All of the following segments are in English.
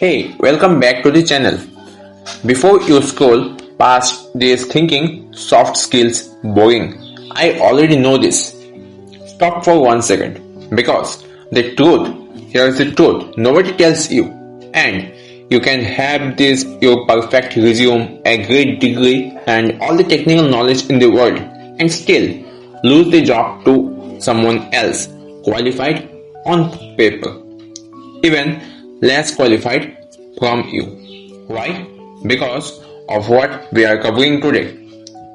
Hey, welcome back to the channel. Before you scroll past this thinking soft skills boring, I already know this. Stop for 1 second because here's the truth, nobody tells you. And you can have this your perfect resume, a great degree, and all the technical knowledge in the world, and still lose the job to someone else, qualified on paper, even less qualified from you. Why? Because of what we are covering today.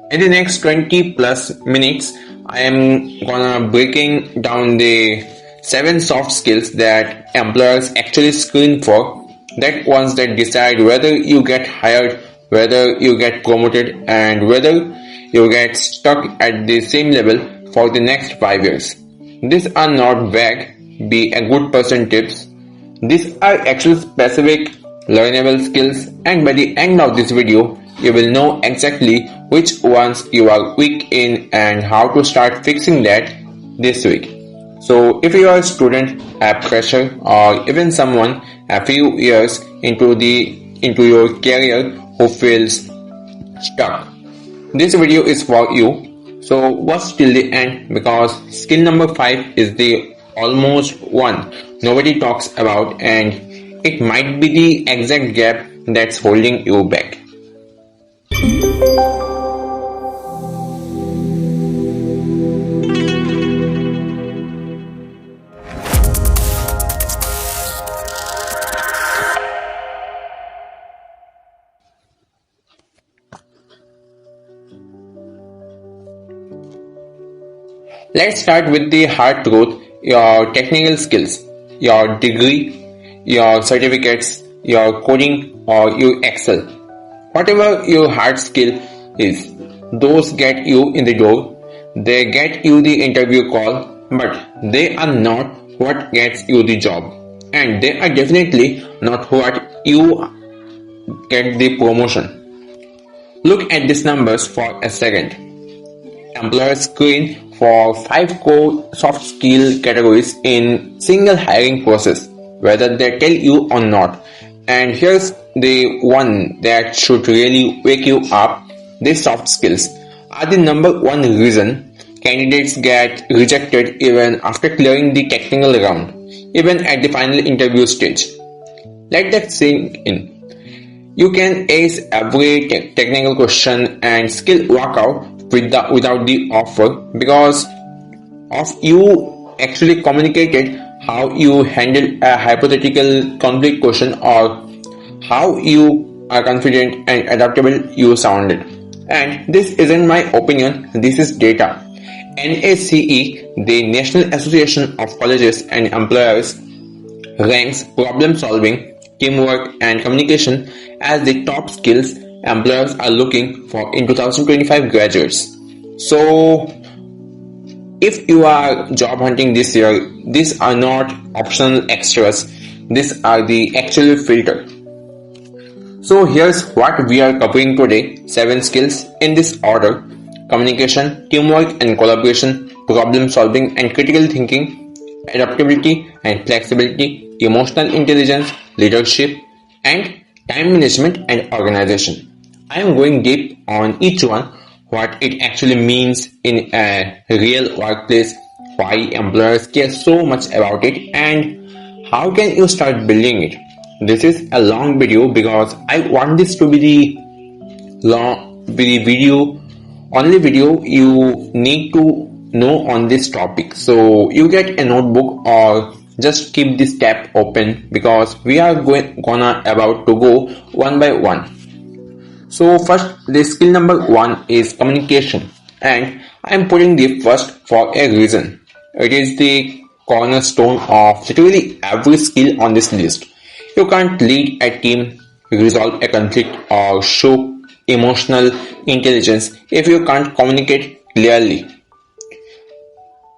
In the next 20 plus minutes, I am gonna breaking down the 7 soft skills that employers actually screen for, that ones that decide whether you get hired, whether you get promoted, and whether you get stuck at the same level for the next 5 years. These are not vague, be a good person tips. These are actual specific learnable skills, and by the end of this video, you will know exactly which ones you are weak in and how to start fixing that this week. So if you are a student, a fresher, or even someone a few years into your career who feels stuck, this video is for you. So watch till the end, because skill number 5 is the almost one nobody talks about, and it might be the exact gap that's holding you back. Let's start with the hard truth. Your technical skills, your degree, your certificates, your coding, or your Excel. Whatever your hard skill is, those get you in the door. They get you the interview call, but they are not what gets you the job. And they are definitely not what you get the promotion. Look at these numbers for a second. Employers screen for 5 core soft skill categories in single hiring process, whether they tell you or not. And here's the one that should really wake you up. These soft skills are the number one reason candidates get rejected even after clearing the technical round, even at the final interview stage. Let that sink in. You can ace every technical question and still walk out without the offer because of you actually communicated how you handled a hypothetical conflict question, or how you are confident and adaptable you sounded. And this isn't my opinion, this is data. NACE, the National Association of Colleges and Employers, ranks problem solving, teamwork, and communication as the top skills employers are looking for in 2025 graduates. So if you are job hunting this year, these are not optional extras, these are the actual filter. So here's what we are covering today: 7 skills in this order: communication, teamwork and collaboration, problem solving and critical thinking, adaptability and flexibility, emotional intelligence, leadership, and time management and organization. I am going deep on each one, what it actually means in a real workplace, why employers care so much about it, and how can you start building it. This is a long video because I want this to be the only video you need to know on this topic. So you get a notebook or just keep this tab open, because we are about to go one by one. So first, the skill number 1 is communication, and I am putting the first for a reason. It is the cornerstone of literally every skill on this list. You can't lead a team, resolve a conflict, or show emotional intelligence if you can't communicate clearly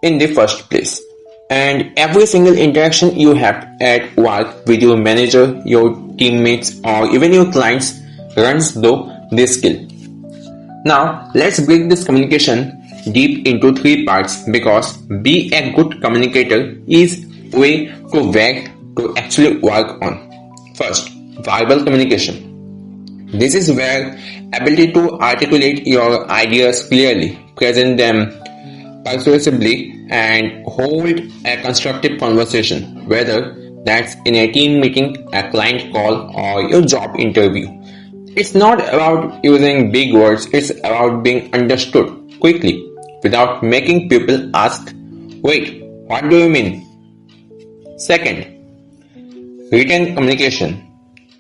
in the first place. And every single interaction you have at work with your manager, your teammates, or even your clients runs through this skill. Now let's break this communication deep into 3 parts, because be a good communicator is way too vague to actually work on. First, Verbal communication. This is where ability to articulate your ideas clearly, present them persuasively, and hold a constructive conversation, whether that's in a team meeting, a client call, or your job interview. It's not about using big words, it's about being understood quickly without making people ask, "Wait, what do you mean?" Second, written communication.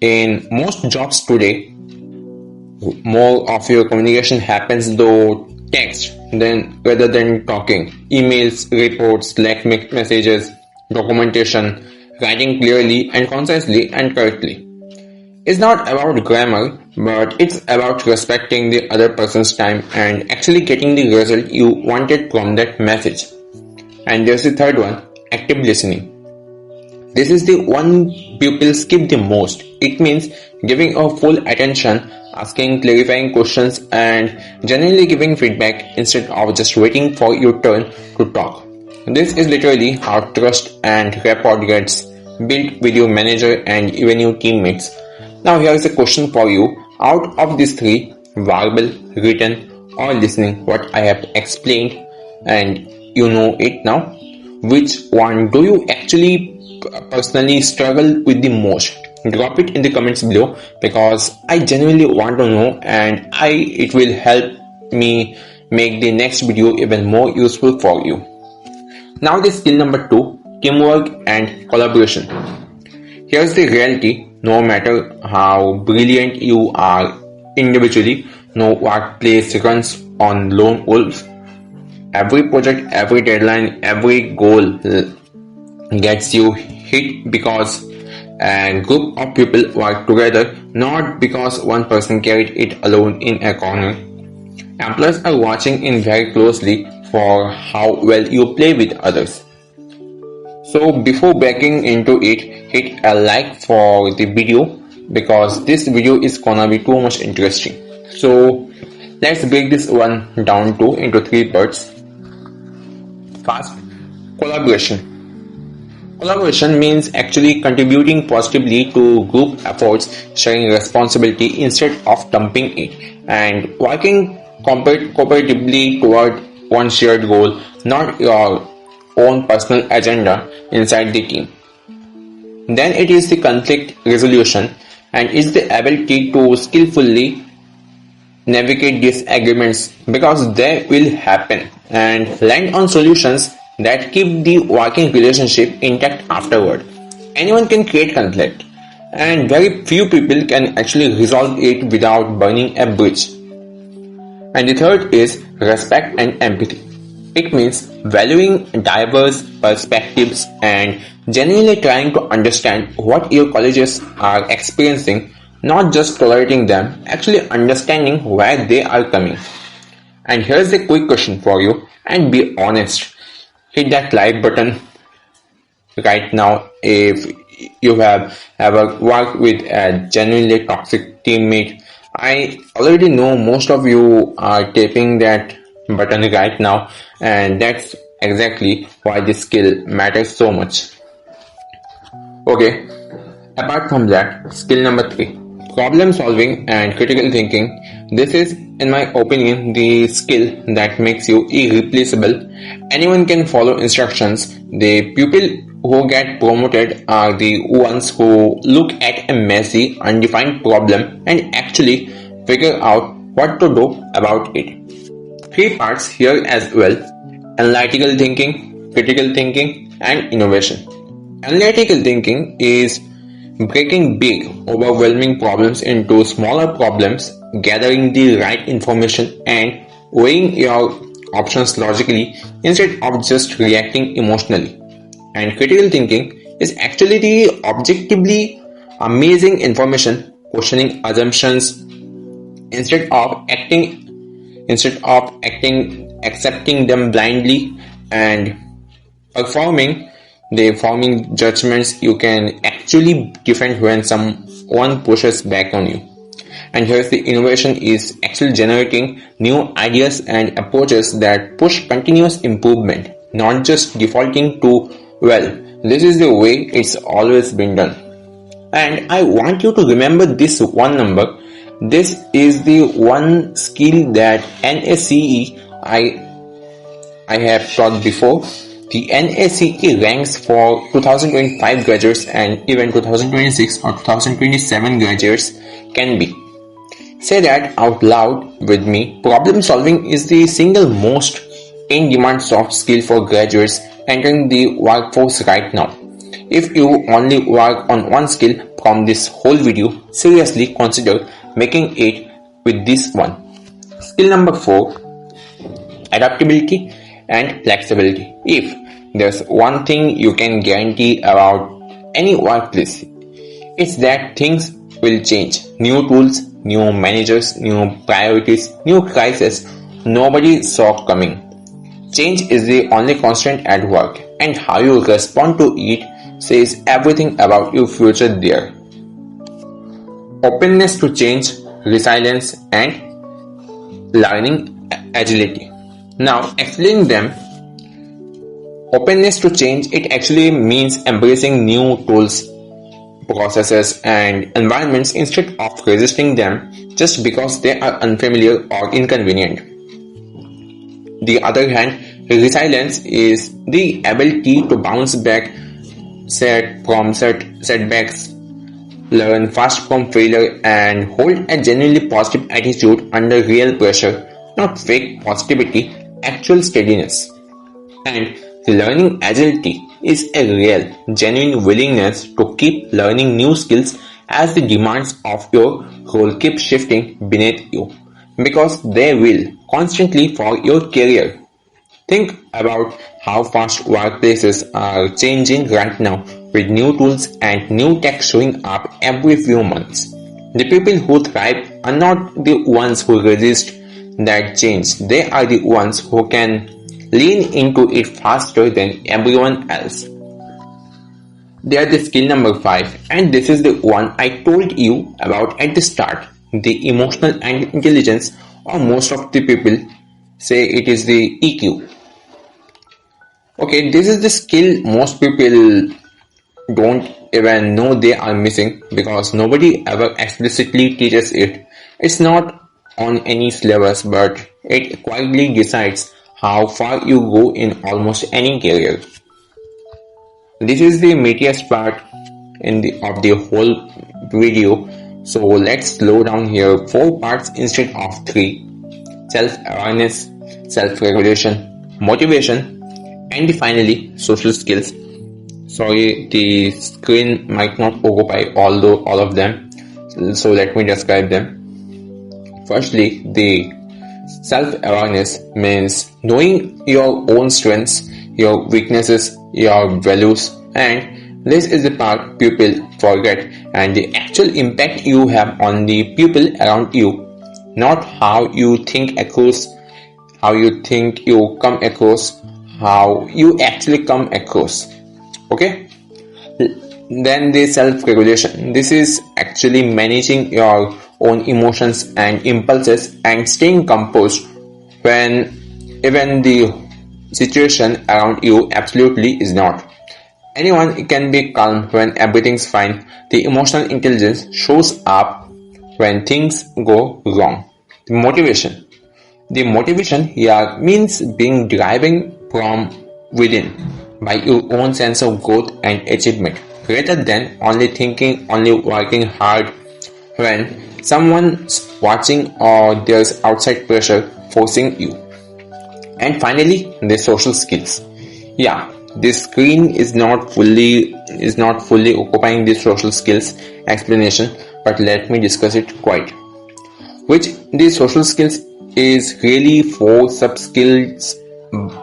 In most jobs today, more of your communication happens through text rather than talking. Emails, reports, Slack messages, documentation, writing clearly and concisely and correctly. It's not about grammar, but it's about respecting the other person's time and actually getting the result you wanted from that message. And there's the third one, active listening. This is the one people skip the most. It means giving a full attention, asking clarifying questions, and genuinely giving feedback instead of just waiting for your turn to talk. This is literally how trust and rapport gets built with your manager and even your teammates. Now here is a question for you. Out of these three, verbal, written, or listening, what I have explained, and you know it now, which one do you actually personally struggle with the most? Drop it in the comments below, because I genuinely want to know, and it will help me make the next video even more useful for you. Now the skill number 2, teamwork and collaboration. Here's the reality. No matter how brilliant you are individually, no workplace runs on lone wolves. Every project, every deadline, every goal gets you hit because a group of people work together, not because one person carried it alone in a corner. Employees are watching in very closely for how well you play with others. So before backing into it, hit a like for the video, because this video is gonna be too much interesting. So let's break this one down into 3 parts. First, collaboration. Collaboration means actually contributing positively to group efforts, sharing responsibility instead of dumping it, and working cooperatively toward one shared goal, not your own personal agenda inside the team. Then it is the conflict resolution, and is the ability to skillfully navigate disagreements, because they will happen, and land on solutions that keep the working relationship intact afterward. Anyone can create conflict, and very few people can actually resolve it without burning a bridge. And the third is respect and empathy. It means valuing diverse perspectives and genuinely trying to understand what your colleagues are experiencing, not just tolerating them, actually understanding where they are coming. And here's a quick question for you, and be honest. Hit that like button right now if you have ever worked with a genuinely toxic teammate. I already know most of you are tapping that button right now, and that's exactly why this skill matters so much. Okay, apart from that, skill number 3, problem solving and critical thinking. This is, in my opinion, the skill that makes you irreplaceable. Anyone can follow instructions. The people who get promoted are the ones who look at a messy, undefined problem and actually figure out what to do about it. 3 parts here as well: analytical thinking, critical thinking, and innovation. Analytical thinking is breaking big, overwhelming problems into smaller problems, gathering the right information and weighing your options logically instead of just reacting emotionally. And critical thinking is actually the objectively amazing information, questioning assumptions instead of accepting them blindly, and forming judgments you can actually defend when someone pushes back on you. And here's the innovation is actually generating new ideas and approaches that push continuous improvement, not just defaulting to, well, this is the way it's always been done. And I want you to remember this one number. This is the one skill that NACE I have taught before. The NACE ranks for 2025 graduates and even 2026 or 2027 graduates can be. Say that out loud with me. Problem solving is the single most in-demand soft skill for graduates entering the workforce right now. If you only work on one skill from this whole video, seriously consider making it with this one. Skill number 4, adaptability and flexibility. If there's one thing you can guarantee about any workplace, it's that things will change. New tools, new managers, new priorities, new crises nobody saw coming. Change is the only constant at work, and how you respond to it says everything about your future there. Openness to change, resilience, and learning agility. Now, explaining them, openness to change, it actually means embracing new tools, processes, and environments instead of resisting them just because they are unfamiliar or inconvenient. The other hand, resilience is the ability to bounce back from setbacks, learn fast from failure, and hold a genuinely positive attitude under real pressure, not fake positivity, actual steadiness. And learning agility is a real, genuine willingness to keep learning new skills as the demands of your role keep shifting beneath you, because they will constantly for your career. Think about how fast workplaces are changing right now with new tools and new tech showing up every few months. The people who thrive are not the ones who resist that change. They are the ones who can lean into it faster than everyone else. There's the skill number 5, and this is the one I told you about at the start, the emotional intelligence, or most of the people say it is the EQ. Okay, this is the skill most people don't even know they are missing because nobody ever explicitly teaches it. It's not on any syllabus, but it quietly decides how far you go in almost any career. This is the meatiest part of the whole video, so let's slow down here. 4 parts instead of 3. Self-awareness, self-regulation, motivation, and finally social skills. Sorry, the screen might not occupy all of them, so let me describe them. Firstly, the self-awareness means knowing your own strengths, your weaknesses, your values, and this is the part people forget, and the actual impact you have on the people around you, not how you think across, how you think you come across, how you actually come across. Okay? Then the self-regulation. This is actually managing your own emotions and impulses and staying composed when even the situation around you absolutely is not. Anyone can be calm when everything's fine. The emotional intelligence shows up when things go wrong. The motivation. The motivation here means being driven from within by your own sense of growth and achievement, rather than only working hard when someone's watching or there's outside pressure forcing you. And finally, the social skills. Yeah, this screen is not fully occupying the social skills explanation, but let me discuss it quite. Which the social skills is really 4 sub skills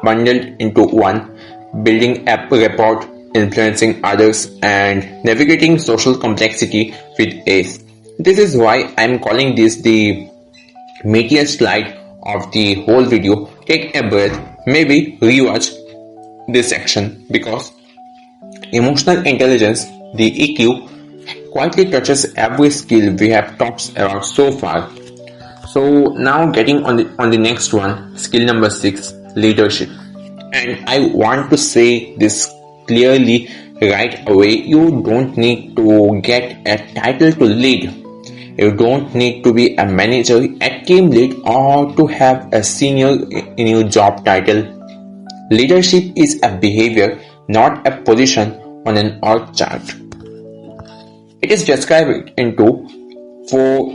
bundled into one: building a rapport, influencing others, and navigating social complexity with ACE. This is why I'm calling this the meatiest slide of the whole video. Take a breath, maybe rewatch this section, because emotional intelligence, the EQ, quietly touches every skill we have talked about so far. So now getting on the next one, skill number 6, leadership. And I want to say this clearly, right away. You don't need to get a title to lead. You don't need to be a manager, a team lead, or to have a senior in your job title. Leadership is a behavior, not a position on an org chart. It is described into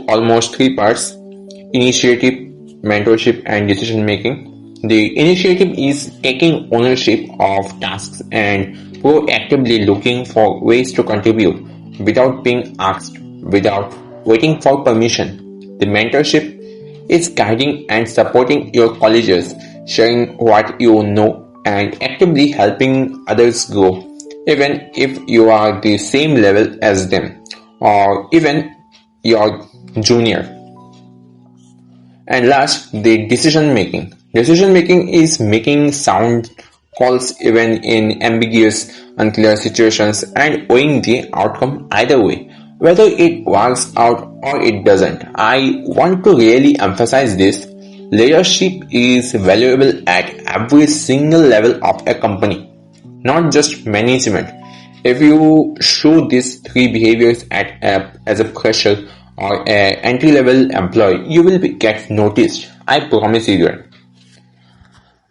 almost three parts: initiative, mentorship, and decision making. The initiative is taking ownership of tasks and proactively looking for ways to contribute without being asked, without waiting for permission. The mentorship is guiding and supporting your colleagues, sharing what you know, and actively helping others grow, even if you are the same level as them, or even your junior. And last, the decision making. Decision making is making sound calls even in ambiguous, unclear situations and owing the outcome either way, whether it works out or it doesn't. I want to really emphasize this. Leadership is valuable at every single level of a company, not just management. If you show these three behaviors as a fresher or an entry-level employee, you will get noticed. I promise you that.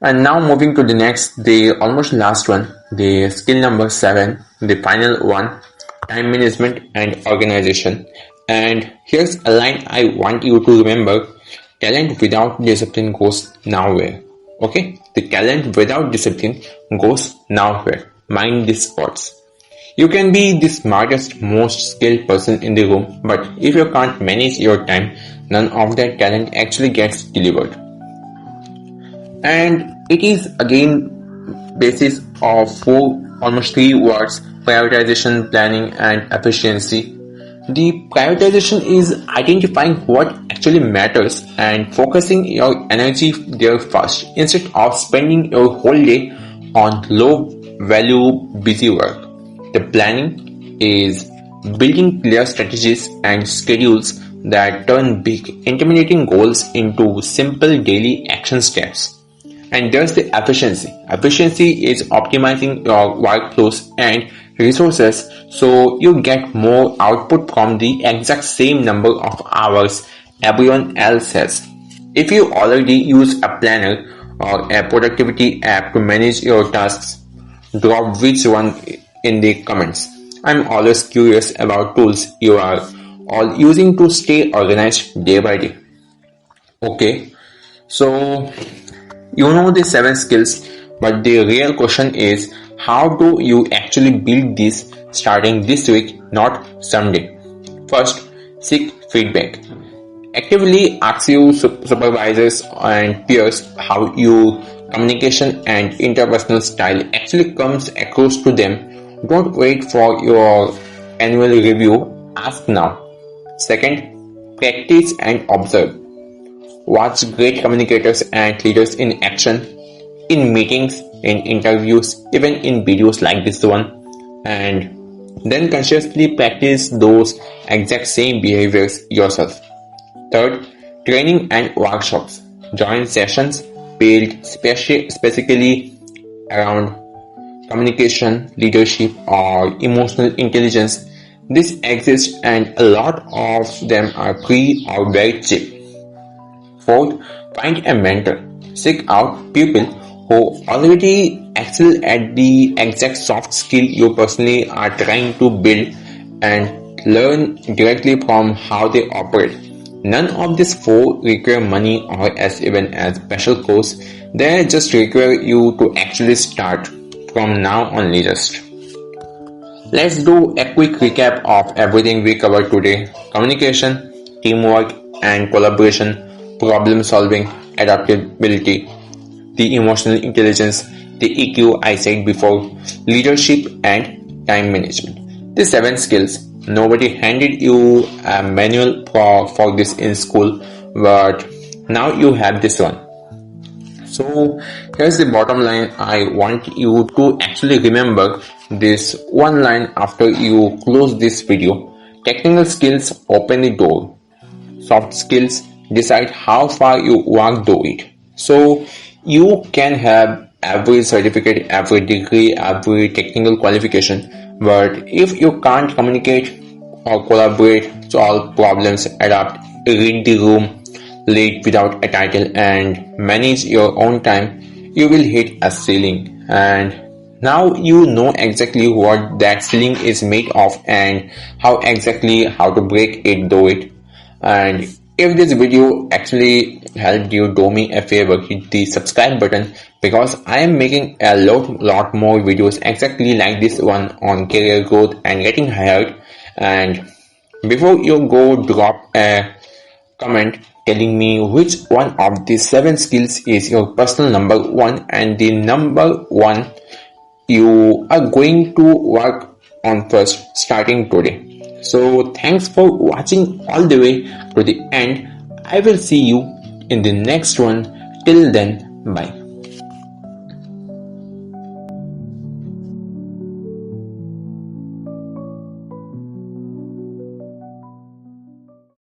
And now moving to the next, the almost last one, the skill number 7, the final one, time management and organization. And here's a line I want you to remember: talent without discipline goes nowhere. Okay? The talent without discipline goes nowhere. Mind these words. You can be the smartest, most skilled person in the room, but if you can't manage your time, none of that talent actually gets delivered. And it is again basis of almost three words: prioritization, planning, and efficiency. The prioritization is identifying what actually matters and focusing your energy there first, instead of spending your whole day on low value busy work. The planning is building clear strategies and schedules that turn big, intimidating goals into simple daily action steps. And there's the efficiency. Efficiency is optimizing your workflows and resources so you get more output from the exact same number of hours everyone else has. If you already use a planner or a productivity app to manage your tasks, drop which one in the comments. I'm always curious about tools you are all using to stay organized day by day. Okay, so you know the 7 skills, but the real question is, how do you actually build this starting this week, not someday? First, seek feedback. Actively ask your supervisors and peers how your communication and interpersonal style actually comes across to them. Don't wait for your annual review, ask now. Second, practice and observe. Watch great communicators and leaders in action, in meetings, in interviews, even in videos like this one, and then consciously practice those exact same behaviors yourself. Third, training and workshops. Join sessions built specifically around communication, leadership, or emotional intelligence. This exists and a lot of them are free or very cheap. Fourth, find a mentor. Seek out people who already excel at the exact soft skill you personally are trying to build and learn directly from how they operate. None of these 4 require money or as even a special course. They just require you to actually start from now only just. Let's do a quick recap of everything we covered today. Communication, teamwork and collaboration, problem solving, adaptability, the emotional intelligence, the EQ I said before, leadership and time management. The 7 skills. Nobody handed you a manual for this in school, but now you have this one. So here's the bottom line. I want you to actually remember this one line after you close this video. Technical skills open the door. Soft skills decide how far you walk through it. So you can have every certificate, every degree, every technical qualification, But if you can't communicate or collaborate, solve problems, adapt, read the room, lead without a title, and manage your own time, you will hit a ceiling. And now you know exactly what that ceiling is made of and how to break it, do it. And if this video actually helped you, do me a favor, hit the subscribe button, because I am making a lot more videos exactly like this one on career growth and getting hired. And before you go, drop a comment telling me which one of these 7 skills is your personal number one and the number one you are going to work on first starting today. So thanks for watching all the way to the end. I will see you in the next one. Till then, bye.